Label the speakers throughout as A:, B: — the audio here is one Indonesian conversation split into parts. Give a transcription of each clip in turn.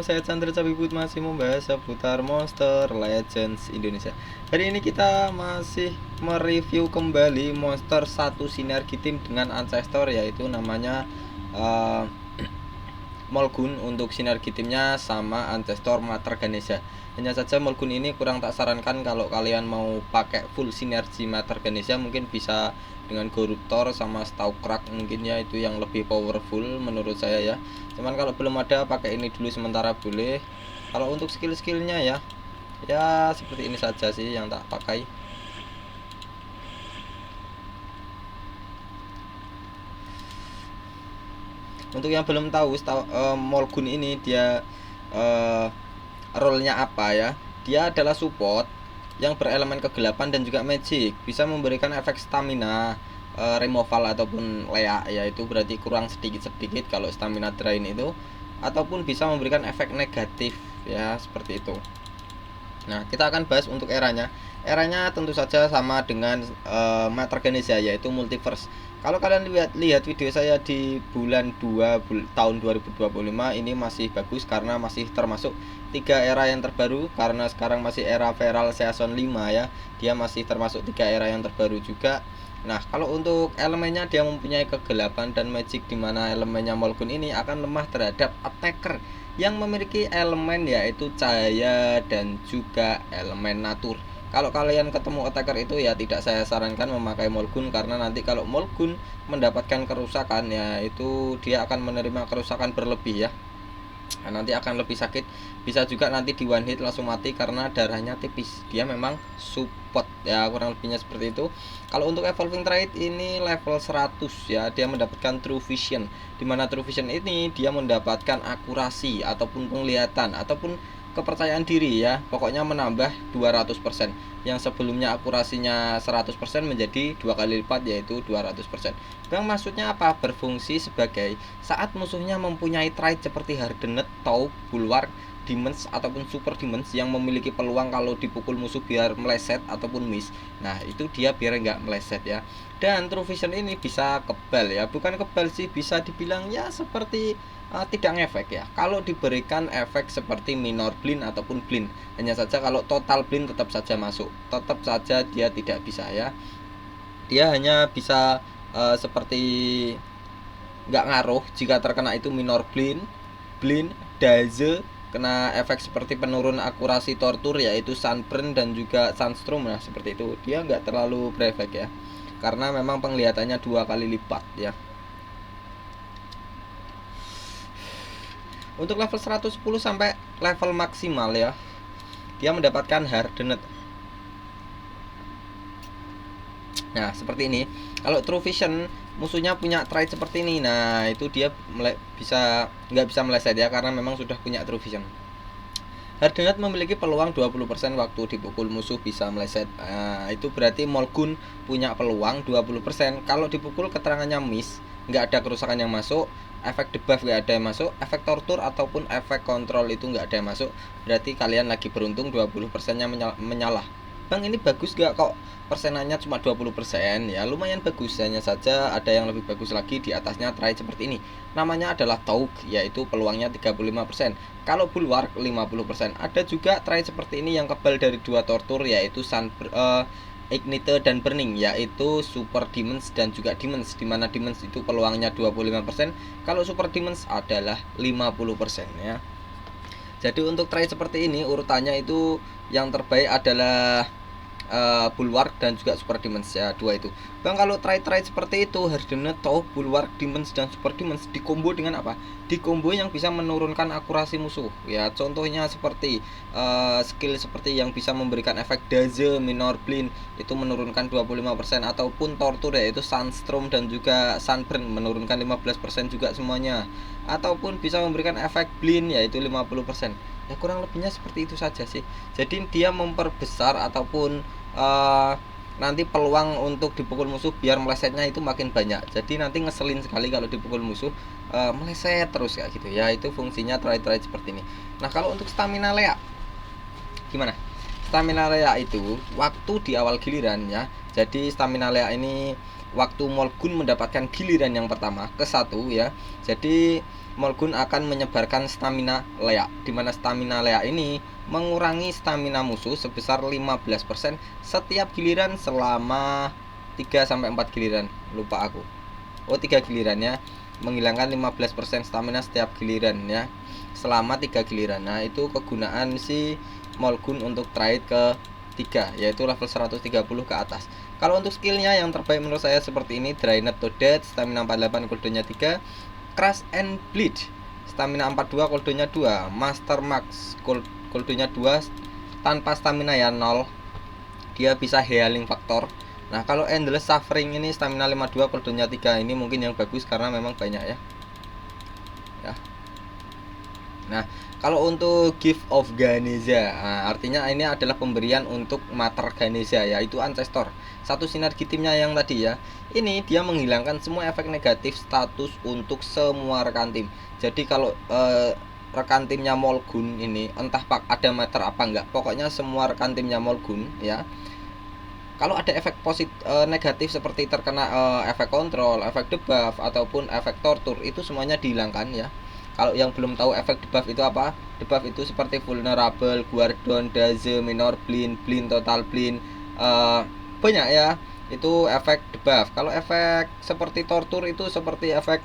A: saya Chandra Cabibut masih membahas seputar Monster Legends Indonesia. Hari ini kita masih mereview kembali Monster 1 Sinergi Team dengan Ancestor, yaitu namanya Molgun untuk sinergi timnya sama Ancestor Mater Ganesha. Hanya saja Molgun ini kurang tak sarankan kalau kalian mau pakai full sinergi Mater Ganesha, mungkin bisa dengan Goruptor sama Stalkrak, mungkin ya itu yang lebih powerful menurut saya ya. Cuman kalau belum ada, pakai ini dulu sementara boleh. Kalau untuk skill-skillnya ya seperti ini saja sih yang tak pakai. Untuk yang belum tahu, Molgun ini dia role-nya apa ya? Dia adalah support yang berelemen kegelapan dan juga magic, bisa memberikan efek stamina, removal ataupun leak, yaitu berarti kurang sedikit-sedikit kalau stamina drain itu, ataupun bisa memberikan efek negatif ya, seperti itu. Nah, kita akan bahas untuk eranya. Eranya tentu saja sama dengan Mater Ganesha, yaitu multiverse. Kalau kalian lihat video saya di bulan 2 tahun 2025 ini masih bagus karena masih termasuk 3 era yang terbaru, karena sekarang masih era Feral Season 5 ya. Dia masih termasuk 3 era yang terbaru juga. Nah, kalau untuk elemennya dia mempunyai kegelapan dan magic, di mana elemennya Molgun ini akan lemah terhadap attacker yang memiliki elemen yaitu cahaya dan juga elemen natur. Kalau kalian ketemu attacker itu ya tidak saya sarankan memakai Molgun, karena nanti kalau Molgun mendapatkan kerusakan ya itu dia akan menerima kerusakan berlebih ya. Nah, nanti akan lebih sakit, bisa juga nanti di one hit langsung mati karena darahnya tipis. Dia memang support ya, kurang lebihnya seperti itu. Kalau untuk evolving trait ini level 100 ya, dia mendapatkan True Vision, dimana True Vision ini dia mendapatkan akurasi ataupun penglihatan ataupun kepercayaan diri ya, pokoknya menambah 200%. Yang sebelumnya akurasinya 100% menjadi 2 kali lipat, yaitu 200%. Bang, maksudnya apa? Berfungsi sebagai saat musuhnya mempunyai trait seperti Hardened, Taup, Bulwark, Demons ataupun Super Demons yang memiliki peluang kalau dipukul musuh biar meleset ataupun miss. Nah, itu dia biar nggak meleset ya. Dan True Vision ini bisa kebal ya, bukan kebal sih, bisa dibilang ya seperti tidak ngefek ya. Kalau diberikan efek seperti minor blind ataupun blind, hanya saja kalau total blind tetap saja masuk, tetap saja dia tidak bisa ya. Dia hanya bisa seperti nggak ngaruh jika terkena itu minor blind, daze, kena efek seperti penurun akurasi tortur yaitu sunburn dan juga sunstorm. Nah, seperti itu dia nggak terlalu berefek ya, karena memang penglihatannya 2 kali lipat ya. Untuk level 110 sampai level maksimal ya, dia mendapatkan Hardened. Nah, seperti ini. Kalau True Vision musuhnya punya trait seperti ini, nah itu dia nggak bisa meleset ya, karena memang sudah punya True Vision. Hardened memiliki peluang 20% waktu dipukul musuh bisa meleset. Nah, itu berarti Molgun punya peluang 20%. Kalau dipukul keterangannya miss, nggak ada kerusakan yang masuk, efek debuff nggak ada yang masuk, efek tortur ataupun efek kontrol itu nggak ada yang masuk, berarti kalian lagi beruntung 20%-nya menyalah. Bang, ini bagus gak kok persenannya cuma 20%? Ya lumayan bagus, hanya saja ada yang lebih bagus lagi di atasnya trait seperti ini. Namanya adalah Taug, yaitu peluangnya 35%. Kalau Bulwark 50%. Ada juga trait seperti ini yang kebal dari 2 tortur, yaitu Ignite dan Burning, yaitu Super Demons dan juga Demons, dimana Demons itu peluangnya 25%, kalau Super Demons adalah 50% ya. Jadi untuk trait seperti ini urutannya itu yang terbaik adalah Bulwark dan juga Super Demons ya, 2 itu. Bang, kalau trait-trait seperti itu Hardened, Taup, Bulwark, Demons dan Super Demons dikombo dengan apa? Dikombo yang bisa menurunkan akurasi musuh ya. Contohnya seperti skill seperti yang bisa memberikan efek daze, minor blind itu menurunkan 25%, ataupun tortur yaitu sunstorm dan juga sunburn menurunkan 15% juga semuanya, ataupun bisa memberikan efek blind yaitu 50%. Ya kurang lebihnya seperti itu saja sih. Jadi dia memperbesar ataupun nanti peluang untuk dipukul musuh biar melesetnya itu makin banyak. Jadi nanti ngeselin sekali kalau dipukul musuh meleset terus kayak gitu ya. Itu fungsinya trait-trait seperti ini. Nah, kalau untuk stamina Lea gimana? Stamina Lea itu waktu di awal giliran ya. Jadi stamina Lea ini waktu Molgun mendapatkan giliran yang pertama ke 1 ya. Jadi Molgun akan menyebarkan stamina leak, dimana stamina leak ini mengurangi stamina musuh sebesar 15% setiap giliran selama 3-4 giliran. Lupa aku. Oh, 3 giliran ya. Menghilangkan 15% stamina setiap giliran ya. Selama 3 giliran. Nah, itu kegunaan si Molgun untuk trade ke 3, yaitu level 130 ke atas. Kalau untuk skillnya yang terbaik menurut saya seperti ini: Drained to Death, stamina 48, cooldownnya 3. Crash and Bleed, stamina 42, cooldownnya 2. Master Max, cooldownnya 2, tanpa stamina ya 0. Dia bisa healing faktor. Nah, kalau Endless Suffering ini stamina 52, cooldownnya 3. Ini mungkin yang bagus karena memang banyak ya. Nah, kalau untuk Gift of Ganesha, artinya ini adalah pemberian untuk Mater Ganesha, yaitu Ancestor. Satu sinergi timnya yang tadi ya. Ini dia menghilangkan semua efek negatif status untuk semua rekan tim. Jadi kalau rekan timnya Molgun ini, entah ada Mater apa enggak, pokoknya semua rekan timnya Molgun ya, kalau ada efek negatif seperti terkena efek kontrol, efek debuff ataupun efek tortur, itu semuanya dihilangkan ya. Kalau yang belum tahu efek debuff itu apa? Debuff itu seperti vulnerable, guardon, daze, minor blind, blind total blind, banyak ya. Itu efek debuff. Kalau efek seperti tortur itu seperti efek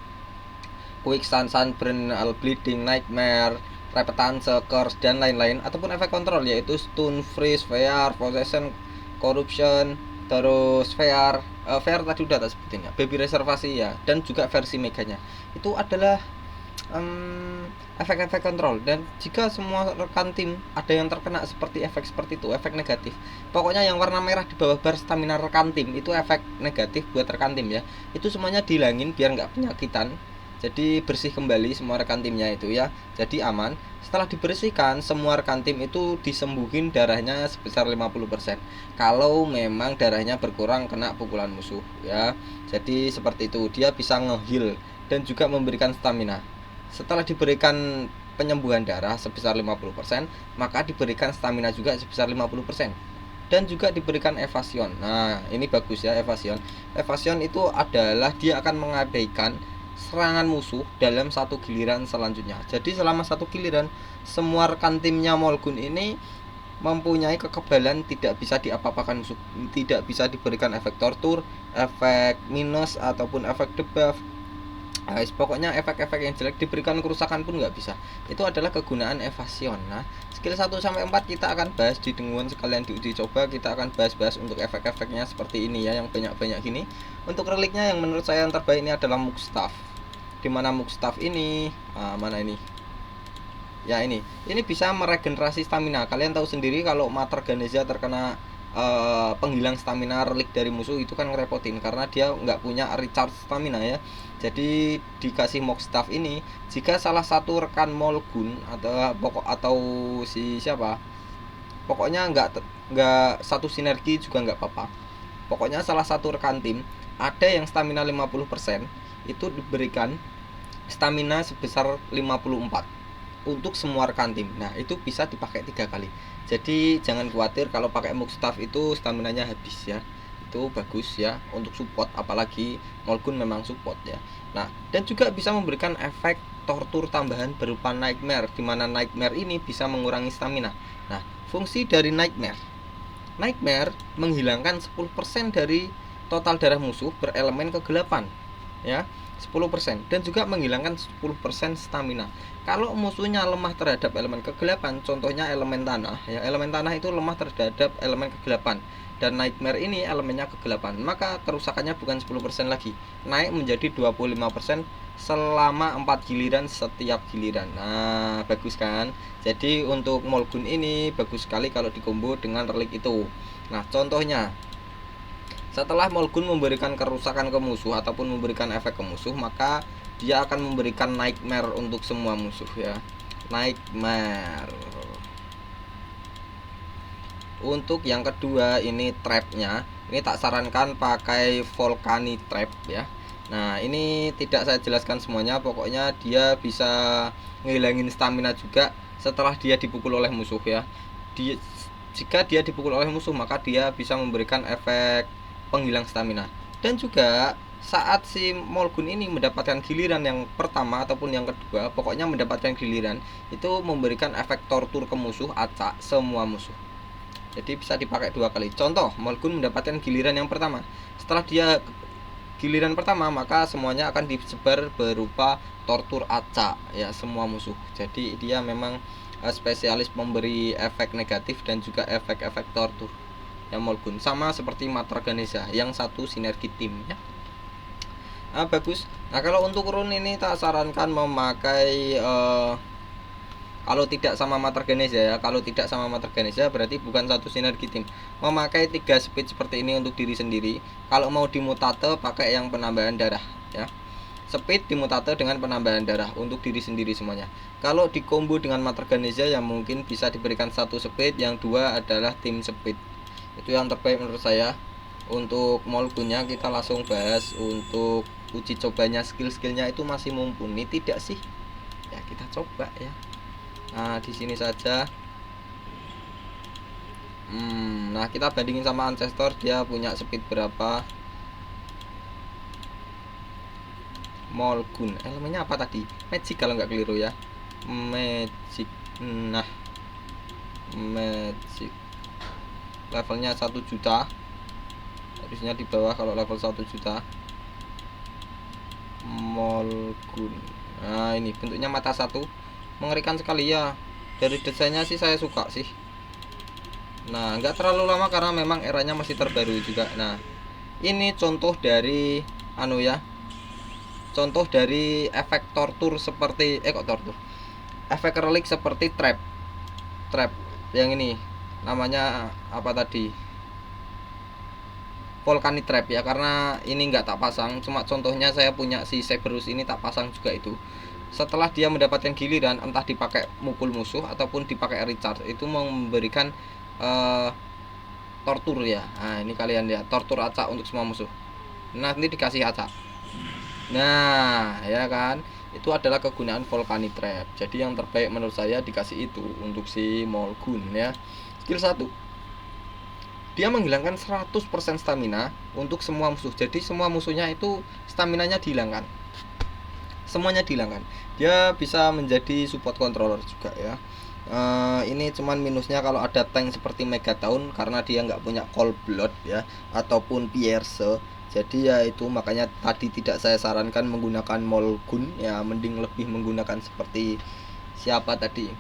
A: quick stun, sunburn, bleeding, nightmare, repentance, curse dan lain-lain. Ataupun efek kontrol yaitu stun, freeze, fear, possession, corruption, terus VR tadi udah tak sebutin ya, baby reservasi ya, dan juga versi meganya. Itu adalah efek-efek kontrol. Dan jika semua rekan tim ada yang terkena seperti efek seperti itu, efek negatif, pokoknya yang warna merah di bawah bar stamina rekan tim itu efek negatif buat rekan tim ya, itu semuanya dihilangin biar nggak penyakitan. Jadi bersih kembali semua rekan timnya itu ya, jadi aman. Setelah dibersihkan, semua rekan tim itu disembuhin darahnya sebesar 50% kalau memang darahnya berkurang kena pukulan musuh ya. Jadi seperti itu, dia bisa nge-heal dan juga memberikan stamina. Setelah diberikan penyembuhan darah sebesar 50%, maka diberikan stamina juga sebesar 50%. Dan juga diberikan evasion. Nah, ini bagus ya, evasion. Evasion itu adalah dia akan mengabaikan serangan musuh dalam satu giliran selanjutnya. Jadi selama satu giliran, semua rekan timnya Molgun ini mempunyai kekebalan, tidak bisa diapa-apakan musuh, tidak bisa diberikan efek tortur, efek minus ataupun efek debuff. Pokoknya efek-efek yang jelek, diberikan kerusakan pun nggak bisa. Itu adalah kegunaan evasion. Nah, skill 1-4 kita akan bahas di denguan sekalian diuji coba. Kita akan bahas-bahas untuk efek-efeknya seperti ini ya, yang banyak-banyak gini. Untuk reliknya yang menurut saya yang terbaik ini adalah Mugstaff. Dimana Mugstaff ini, mana ini? Ya ini bisa meregenerasi stamina. Kalian tahu sendiri kalau Mater Ganesha terkena penghilang stamina relik dari musuh itu kan ngerepotin karena dia nggak punya recharge stamina ya. Jadi dikasih Mugstaff ini, jika salah satu rekan Molgun atau si siapa, pokoknya nggak satu sinergi juga nggak apa-apa, pokoknya salah satu rekan tim ada yang stamina 50%, itu diberikan stamina sebesar 54 untuk semua rekan tim. Nah, itu bisa dipakai 3 kali. Jadi jangan khawatir kalau pakai Mugstaff itu staminanya habis ya. Itu bagus ya untuk support, apalagi Molgun memang support ya. Nah, dan juga bisa memberikan efek tortur tambahan berupa Nightmare, dimana Nightmare ini bisa mengurangi stamina. Nah, fungsi dari Nightmare menghilangkan 10% dari total darah musuh berelemen kegelapan ya, 10%, dan juga menghilangkan 10% stamina. Kalau musuhnya lemah terhadap elemen kegelapan, contohnya elemen tanah ya, elemen tanah itu lemah terhadap elemen kegelapan, dan Nightmare ini elemennya kegelapan, maka kerusakannya bukan 10% lagi, naik menjadi 25% selama 4 giliran setiap giliran. Nah, bagus kan? Jadi untuk Molgun ini bagus sekali kalau dikombo dengan relik itu. Nah, contohnya setelah Molgun memberikan kerusakan ke musuh ataupun memberikan efek ke musuh, maka dia akan memberikan Nightmare untuk semua musuh ya. Nightmare. Untuk yang kedua ini trapnya, ini tak sarankan pakai Volcanic Trap ya. Nah, ini tidak saya jelaskan semuanya, pokoknya dia bisa ngilangin stamina juga setelah dia dipukul oleh musuh ya. Jika dia dipukul oleh musuh, maka dia bisa memberikan efek penghilang stamina. Dan juga saat si Molgun ini mendapatkan giliran yang pertama ataupun yang kedua, pokoknya mendapatkan giliran, itu memberikan efek tortur ke musuh, acak semua musuh. Jadi bisa dipakai 2 kali. Contoh, Molgun mendapatkan giliran yang pertama. Setelah dia giliran pertama, maka semuanya akan disebar berupa tortur acak ya, semua musuh. Jadi dia memang spesialis memberi efek negatif dan juga efek-efek tortur yang Molgun, sama seperti Matra Ganesha yang satu sinergi tim ya. Bagus. Nah, kalau untuk rune ini tak sarankan memakai kalau tidak sama Matra Ganesha ya. Kalau tidak sama Matra Ganesha berarti bukan satu sinergi tim. Memakai 3 speed seperti ini untuk diri sendiri. Kalau mau dimutate pakai yang penambahan darah ya. Speed dimutate dengan penambahan darah untuk diri sendiri semuanya. Kalau di combo dengan Matra Ganesha yang mungkin bisa diberikan 1 speed, yang 2 adalah tim speed. Itu yang terbaik menurut saya. Untuk Molgunnya kita langsung bahas. Untuk uji cobanya, skill-skillnya itu masih mumpuni tidak sih? Ya kita coba ya. Nah di sini saja. Nah kita bandingin sama Ancestor, dia punya speed berapa. Molgun elemennya apa tadi? Magic kalau nggak keliru ya. Magic. Nah Magic levelnya 1 juta, harusnya di bawah kalau level 1 juta. Molgun. Nah ini bentuknya mata 1, mengerikan sekali ya. Dari desainnya sih saya suka sih. Nah nggak terlalu lama karena memang eranya masih terbaru juga. Nah ini contoh dari contoh dari efek tortur seperti tortur, efek relik seperti trap yang ini namanya apa tadi, Volcanic Trap ya, karena ini nggak tak pasang, cuma contohnya saya punya si Cerberus ini tak pasang juga. Itu setelah dia mendapatkan giliran, entah dipakai mukul musuh ataupun dipakai recharge, itu memberikan tortur ya. Nah ini kalian lihat, tortur acak untuk semua musuh. Nah nanti dikasih acak. Nah ya kan, itu adalah kegunaan Volcanic Trap. Jadi yang terbaik menurut saya dikasih itu untuk si Molgun ya. Skill 1, dia menghilangkan 100% stamina untuk semua musuh. Jadi semua musuhnya itu staminanya dihilangkan, semuanya dihilangkan. Dia bisa menjadi support controller juga ya. Ini cuman minusnya kalau ada tank seperti Megaton, karena dia nggak punya Cold Blood ya, ataupun Pierce. Jadi ya itu makanya tadi tidak saya sarankan menggunakan Molgun ya, mending lebih menggunakan seperti siapa tadi,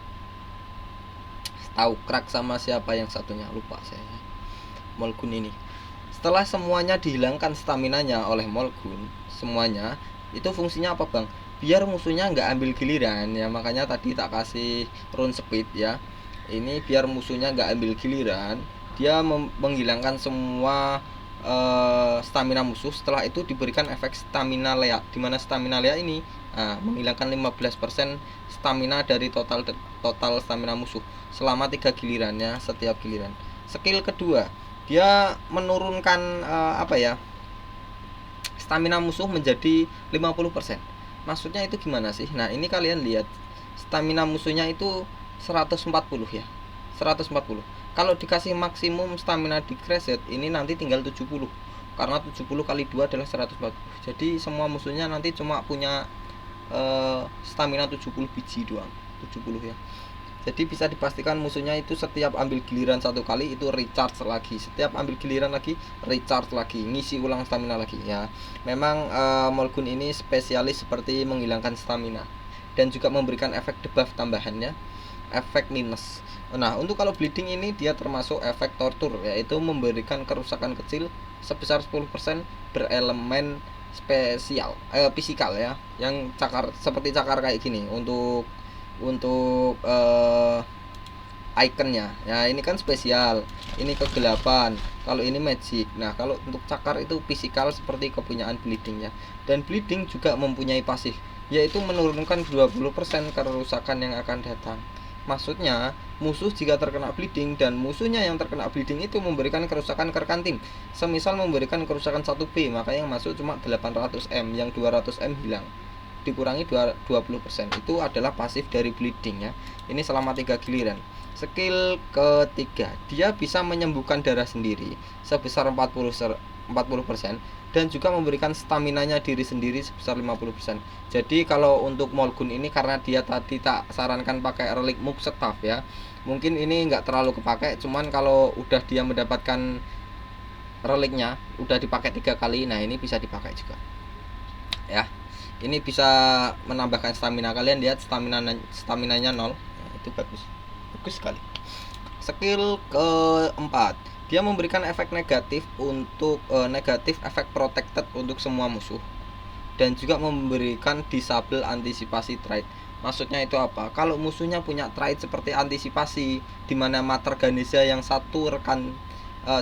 A: tahu crack sama siapa yang satunya lupa saya. Molgun ini setelah semuanya dihilangkan staminanya oleh Molgun semuanya, itu fungsinya apa bang? Biar musuhnya nggak ambil giliran ya, makanya tadi tak kasih rune speed ya. Ini biar musuhnya nggak ambil giliran, dia menghilangkan semua stamina musuh. Setelah itu diberikan efek stamina lea, dimana stamina lea ini menghilangkan 15% stamina dari total stamina musuh selama 3 gilirannya setiap giliran. Skill kedua, dia menurunkan stamina musuh menjadi 50%. Maksudnya itu gimana sih? Nah ini kalian lihat, stamina musuhnya itu 140 ya, 140. Kalau dikasih maksimum stamina di reset ini nanti tinggal 70, karena 70 kali 2 adalah 140. Jadi semua musuhnya nanti cuma punya stamina 70 biji doang, 70 ya. Jadi bisa dipastikan musuhnya itu setiap ambil giliran 1 kali itu recharge lagi, setiap ambil giliran lagi recharge lagi, ngisi ulang stamina lagi ya. Memang Molgun ini spesialis seperti menghilangkan stamina dan juga memberikan efek debuff tambahannya, efek minus. Nah untuk kalau bleeding ini dia termasuk efek tortur, yaitu memberikan kerusakan kecil sebesar 10% berelemen spesial fisikal ya, yang cakar, seperti cakar kayak gini untuk ikonnya ya. Ini kan spesial, ini kegelapan, kalau ini magic. Nah kalau untuk cakar itu fisikal seperti kepunyaan bleeding ya. Dan bleeding juga mempunyai pasif, yaitu menurunkan 20% kerusakan yang akan datang. Maksudnya musuh jika terkena bleeding dan musuhnya yang terkena bleeding itu memberikan kerusakan ke rekan tim, semisal memberikan kerusakan 1B, maka yang masuk cuma 800M, yang 200M hilang, dikurangi 20%. Itu adalah pasif dari bleeding ya. Ini selama 3 giliran. Skill ketiga, dia bisa menyembuhkan darah sendiri sebesar 40% dan juga memberikan staminanya diri sendiri sebesar 50%. Jadi kalau untuk Molgun ini, karena dia tadi tak sarankan pakai Relic Mug Staff ya, mungkin ini nggak terlalu kepakai. Cuman kalau udah dia mendapatkan reliknya, udah dipakai 3 kali, nah ini bisa dipakai juga ya. Ini bisa menambahkan stamina. Kalian lihat staminanya 0 ya, itu bagus sekali. Skill keempat, dia memberikan efek negatif untuk negatif efek protected untuk semua musuh dan juga memberikan disable antisipasi trait. Maksudnya itu apa? Kalau musuhnya punya trait seperti antisipasi, di mana Mater Ganesha yang satu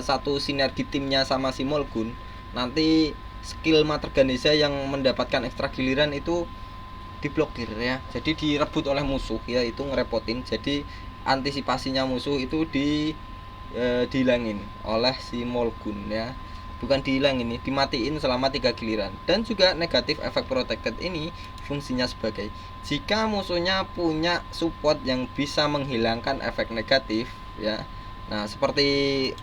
A: satu sinergi timnya sama si Molgun, nanti skill Mater Ganesha yang mendapatkan ekstra giliran itu diblokir ya. Jadi direbut oleh musuh ya, itu ngerepotin. Jadi antisipasinya musuh itu dihilangin oleh si Molgun ya. Bukan dihilangin, ini dimatiin selama 3 giliran. Dan juga negatif efek protected ini fungsinya sebagai, jika musuhnya punya support yang bisa menghilangkan efek negatif ya. Nah, seperti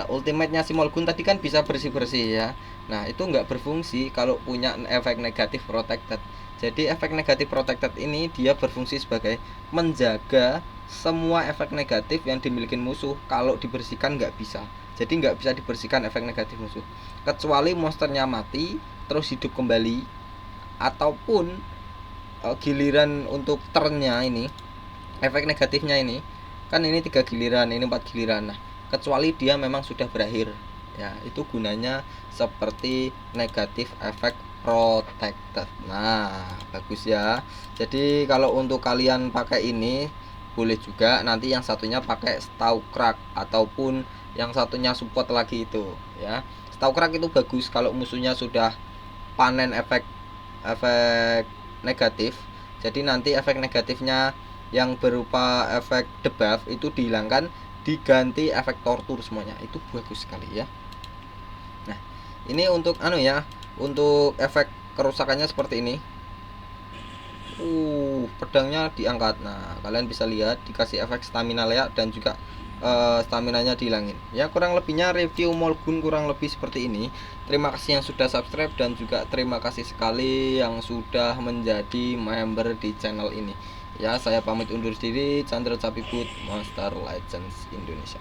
A: ultimate-nya si Molgun tadi kan bisa bersih-bersih ya. Nah, itu nggak berfungsi kalau punya efek negatif protected. Jadi efek negatif protected ini dia berfungsi sebagai menjaga semua efek negatif yang dimiliki musuh. Kalau dibersihkan nggak bisa. Jadi nggak bisa dibersihkan efek negatif musuh, kecuali monsternya mati terus hidup kembali, ataupun giliran untuk turnnya ini, efek negatifnya ini kan ini 3 giliran, ini 4 giliran. Nah, kecuali dia memang sudah berakhir ya, itu gunanya seperti negatif efek protected. Nah, bagus ya. Jadi kalau untuk kalian pakai ini boleh juga, nanti yang satunya pakai Stalkrak ataupun yang satunya support lagi itu ya. Stalkrak itu bagus kalau musuhnya sudah panen efek negatif. Jadi nanti efek negatifnya yang berupa efek debuff itu dihilangkan, diganti efek tortur semuanya. Itu bagus sekali ya. Nah, ini untuk untuk efek kerusakannya seperti ini. Pedangnya diangkat. Nah, kalian bisa lihat dikasih efek stamina leak dan juga staminanya dihilangin. Ya, kurang lebihnya review Molgun kurang lebih seperti ini. Terima kasih yang sudah subscribe dan juga terima kasih sekali yang sudah menjadi member di channel ini. Ya, saya pamit undur diri. Chandra Capibut, Monster Legends Indonesia.